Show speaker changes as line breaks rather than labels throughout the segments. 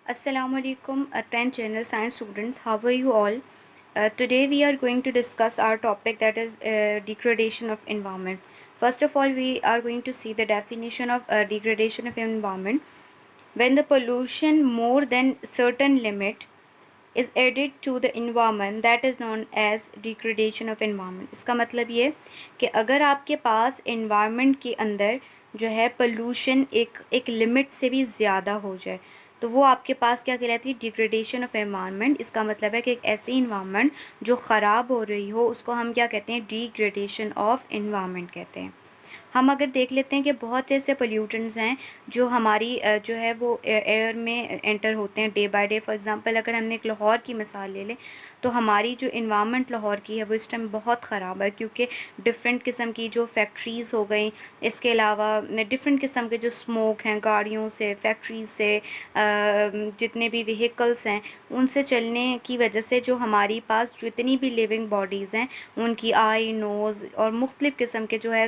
Assalamu alaikum, 10th channel science students. How are you all? Today we are going to discuss our topic, that is degradation of environment. First of all, we are going to see the definition of degradation of environment. When the pollution more than certain limit is added to the environment, that is known as degradation of environment. इसका मतलब ये कि अगर आपके पास environment के अंदर जो है pollution एक लिमिट से भी ज़्यादा हो जाए, तो वो आपके पास क्या कहलाती है? Degradation of environment. इसका मतलब है कि एक ऐसी इन्वायरमेंट जो ख़राब हो रही हो, उसको हम क्या कहते हैं? डिग्रेडेशन ऑफ एनवायरनमेंट कहते हैं। हम अगर देख लेते हैं कि बहुत से ऐसे पोल्यूटेंट्स हैं जो हमारी जो है वो एयर में एंटर होते हैं day by day. For example अगर हमने एक लाहौर की मिसाल ले लें, तो हमारी जो इन्वायरमेंट लाहौर की है वो इस टाइम बहुत ख़राब है, क्योंकि डिफरेंट किस्म की जो फैक्ट्रीज़ हो गई, इसके अलावा डिफरेंट किस्म के जो स्मोक हैं गाड़ियों से, फैक्ट्रीज से, जितने भी व्हीकल्स हैं उनसे चलने की वजह से जो हमारी पास जितनी भी लिविंग बॉडीज़ हैं उनकी आई, नोज़ और मुख्तलिफ़ किस्म के जो है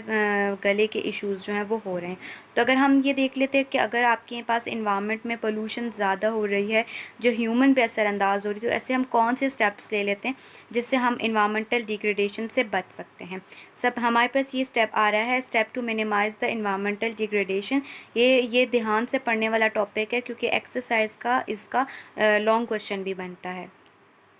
गले के इश्यूज़ जो हैं वो हो रहे हैं। तो अगर हम ये देख लेते हैं कि अगर आपके पास इन्वायरमेंट में पोल्यूशन ज़्यादा हो रही है जो ह्यूमन पे असरअंदाज हो रही है, तो ऐसे हम कौन से स्टेप्स ले लेते हैं जिससे हम इन्वायरमेंटल डिग्रेडेशन से बच सकते हैं। सब हमारे पास ये स्टेप आ रहा है, step to minimise the environmental degradation. ये ध्यान से पढ़ने वाला टॉपिक है, क्योंकि एक्सरसाइज का इसका लॉन्ग क्वेश्चन भी बनता है।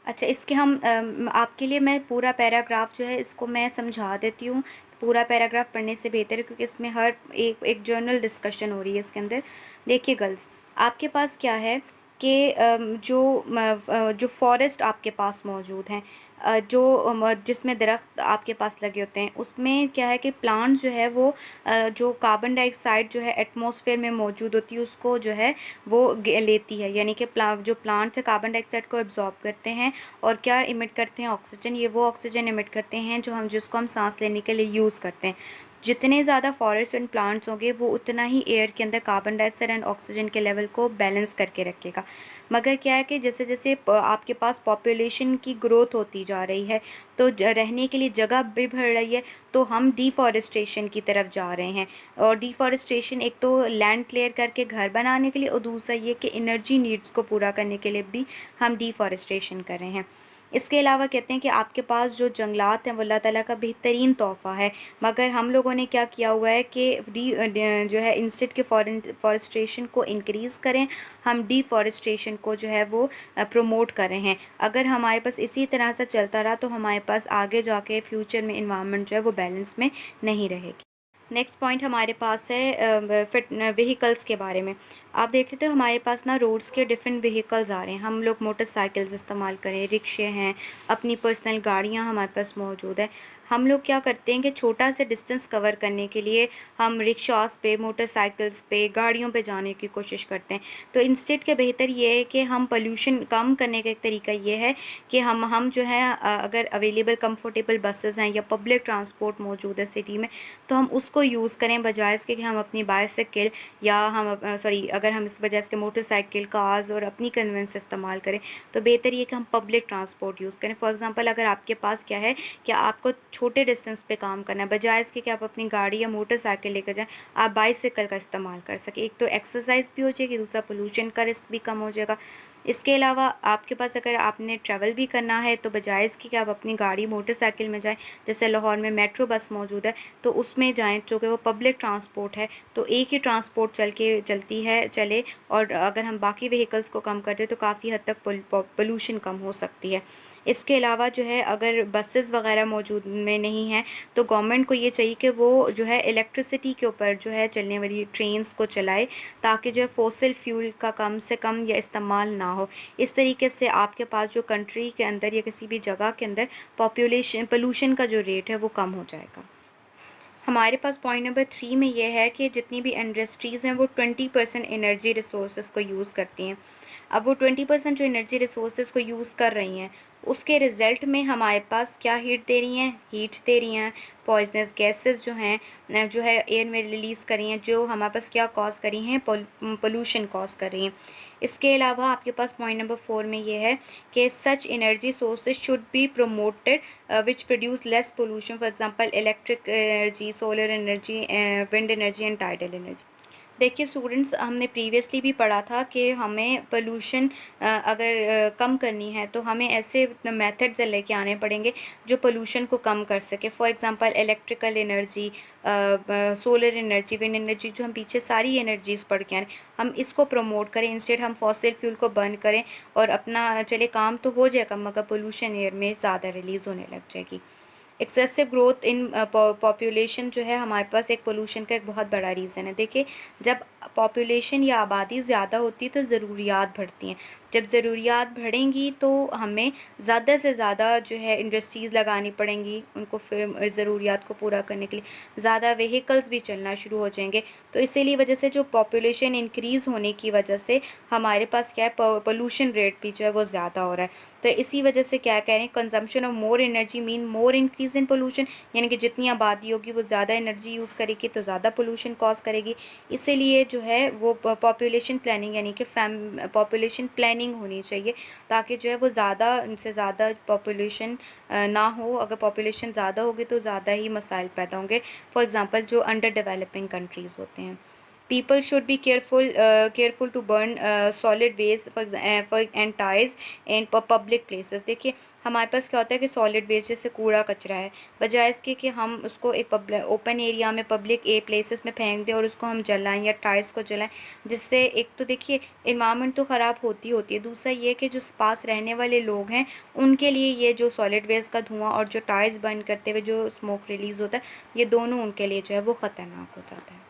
अच्छा, इसके हम आपके लिए मैं पूरा पैराग्राफ जो है इसको मैं समझा देती हूँ। पूरा पैराग्राफ पढ़ने से बेहतर है, क्योंकि इसमें हर एक जर्नल डिस्कशन हो रही है इसके अंदर। देखिए गर्ल्स, आपके पास क्या है कि जो फॉरेस्ट आपके पास मौजूद हैं, जिसमें दरख्त आपके पास लगे होते हैं, उसमें क्या है कि प्लांट जो है वो जो कार्बन डाइऑक्साइड जो है एटमॉस्फेयर में मौजूद होती है उसको जो है वो लेती है, यानी कि जो प्लांट्स है कार्बन डाइऑक्साइड को एब्जॉर्ब करते हैं और क्या इमिट करते हैं? ऑक्सीजन। ये वो ऑक्सीजन इमिट करते हैं जिसको हम सांस लेने के लिए यूज़ करते हैं। जितने ज़्यादा फॉरेस्ट एंड प्लांट्स होंगे वो उतना ही एयर के अंदर कार्बन डाइऑक्साइड एंड ऑक्सीजन के लेवल को बैलेंस करके रखेगा। मगर क्या है कि जैसे जैसे आपके पास पॉपुलेशन की ग्रोथ होती जा रही है, तो रहने के लिए जगह भी बढ़ रही है, तो हम डिफॉरेस्टेशन की तरफ जा रहे हैं। और डिफॉरेस्टेशन एक तो लैंड क्लियर करके घर बनाने के लिए, और दूसरा ये कि एनर्जी नीड्स को पूरा करने के लिए भी हम डिफॉरेस्टेशन कर रहे हैं। इसके अलावा कहते हैं कि आपके पास जो जंगलात हैं वो अल्लाह ताला का बेहतरीन तोहफ़ा है, मगर हम लोगों ने क्या किया हुआ है कि जो है इंस्टेड के फॉरेस्टेशन को इंक्रीज़ करें, हम डिफॉरेस्टेशन को जो है वो प्रमोट कर रहे हैं। अगर हमारे पास इसी तरह से चलता रहा तो हमारे पास आगे जाके फ्यूचर में इन्वायरमेंट जो है वो बैलेंस में नहीं रहेगी। नेक्स्ट पॉइंट हमारे पास है फिट व्हीकल्स के बारे में। आप देख लेते हो हमारे पास ना रोड्स के डिफरेंट व्हीकल्स आ रहे हैं। हम लोग मोटरसाइकिल्स इस्तेमाल करें, रिक्शे हैं, अपनी पर्सनल गाड़ियां हमारे पास मौजूद है। हम लोग क्या करते हैं कि छोटा सा डिस्टेंस कवर करने के लिए हम रिक्शास पे, मोटरसाइकिल्स पे, गाड़ियों पे जाने की कोशिश करते हैं। तो इंस्टेड के बेहतर ये है कि हम पोल्यूशन कम करने का एक तरीका ये है कि हम जो है अगर अवेलेबल कंफर्टेबल बसेस हैं या पब्लिक ट्रांसपोर्ट मौजूद है सिटी में, तो हम उसको यूज़ करें, बजाय इसके कि हम अपनी बाइसाइकिल या अगर हम इस बजाय इसके मोटरसाइकिल, कार्स और अपनी कन्वेंस इस्तेमाल करें, तो बेहतर ये कि हम पब्लिक ट्रांसपोर्ट यूज़ करें। फॉर एग्जांपल अगर आपके पास क्या है कि आपको छोटे डिस्टेंस पे काम करना है, बजाय इसके कि आप अपनी गाड़ी या मोटरसाइकिल लेकर जाएं, आप बाइसाइकिल का इस्तेमाल कर सकें। एक तो एक्सरसाइज भी हो जाएगी, दूसरा पोल्यूशन का रिस्क भी कम हो जाएगा। इसके अलावा आपके पास अगर आपने ट्रैवल भी करना है, तो बजाय इसके कि आप अपनी गाड़ी, मोटरसाइकिल में जाएं, जैसे लाहौर में मेट्रो बस मौजूद है, तो उसमें जाएं, चूँकि वो पब्लिक ट्रांसपोर्ट है, तो एक ही ट्रांसपोर्ट चले, और अगर हम बाकी व्हीकल्स को कम कर दें तो काफ़ी हद तक पोल्यूशन कम हो सकती है। इसके अलावा जो है अगर बसेस वगैरह मौजूद में नहीं हैं, तो गवर्नमेंट को ये चाहिए कि वो जो है इलेक्ट्रिसिटी के ऊपर जो है चलने वाली ट्रेन्स को चलाए, ताकि जो है फॉसिल फ्यूल का कम से कम या इस्तेमाल ना हो। इस तरीके से आपके पास जो कंट्री के अंदर या किसी भी जगह के अंदर पोल्यूशन का जो रेट है वो कम हो जाएगा। हमारे पास पॉइंट नंबर 3 में ये है कि जितनी भी इंडस्ट्रीज़ हैं वो 20% एनर्जी रिसोर्सेज को यूज़ करती हैं। अब वो 20% जो एनर्जी रिसोर्सेज को यूज़ कर रही हैं, उसके रिज़ल्ट में हमारे पास क्या हीट दे रही हैं, पॉइजनस गैसेस जो है एयर में रिलीज़ कर रही हैं, जो हमारे पास क्या कॉज कर रही हैं? पोल्यूशन कॉज कर रही हैं। इसके अलावा आपके पास पॉइंट नंबर 4 में ये है कि such energy sources should be promoted which produce less pollution, for example electric energy, solar energy, wind energy and tidal energy. देखिए स्टूडेंट्स, हमने प्रीवियसली भी पढ़ा था कि हमें पोल्यूशन अगर कम करनी है तो हमें ऐसे मेथड्स लेके आने पड़ेंगे जो पोल्यूशन को कम कर सके। For example electrical energy, solar energy, wind energy, जो हम पीछे सारी एनर्जीज़ पढ़ के आए, हम इसको प्रमोट करें। इंस्टेड हम फॉसिल फ्यूल को बर्न करें और अपना चले काम तो हो जाएगा मगर पोल्यूशन एयर में ज़्यादा रिलीज़ होने लग जाएगी। एक्सेसिव ग्रोथ इन पॉपुलेशन जो है हमारे पास एक पोल्यूशन का एक बहुत बड़ा रीज़न है। देखिए, जब पॉपुलेशन या आबादी ज़्यादा होती है तो ज़रूरियात बढ़ती हैं। जब ज़रूरियात बढ़ेंगी तो हमें ज़्यादा से ज़्यादा जो है इंडस्ट्रीज़ लगानी पड़ेंगी, उनको फिर ज़रूरियात को पूरा करने के लिए ज़्यादा व्हीकल्स भी चलना शुरू हो जाएंगे। तो इसीलिए वजह से जो पॉपुलेशन इंक्रीज़ होने की वजह से हमारे पास क्या है, पोल्यूशन रेट भी जो है वो ज़्यादा हो रहा है। तो इसी वजह से क्या कह रहे हैं, consumption of more energy mean more increase in pollution, यानी कि जितनी आबादी होगी वो ज़्यादा एनर्जी यूज़ करेगी तो ज़्यादा पोल्यूशन कॉज करेगी। इसीलिए जो है वो पॉपुलेशन प्लानिंग यानी कि पॉपुलेशन प्लानिंग होनी चाहिए, ताकि जो है वो ज़्यादा से ज़्यादा पॉपुलेशन ना हो। अगर पॉपुलेशन ज़्यादा होगी तो ज़्यादा ही मसाइल पैदा होंगे। फॉर एग्ज़ाम्पल जो अंडर डेवलपिंग कंट्रीज़ होते हैं, people should be careful to burn solid waste for and ties in public places। देखिए, हमारे पास क्या होता है कि सॉलिड वेस्ट जैसे कूड़ा कचरा है, बजाय इसके कि हम उसको एक ओपन एरिया में पब्लिक प्लेसेस में फेंक दें और उसको हम जलाएं या टायर्स को जलाएं, जिससे एक तो देखिए इन्वायरमेंट तो ख़राब होती है, दूसरा ये कि जो पास रहने वाले लोग हैं उनके लिए ये जो सॉलिड वेस्ट का धुआं और जो टायर्स बर्न करते हुए जो स्मोक रिलीज़ होता है, ये दोनों उनके लिए जो है वो ख़तरनाक हो जाता है।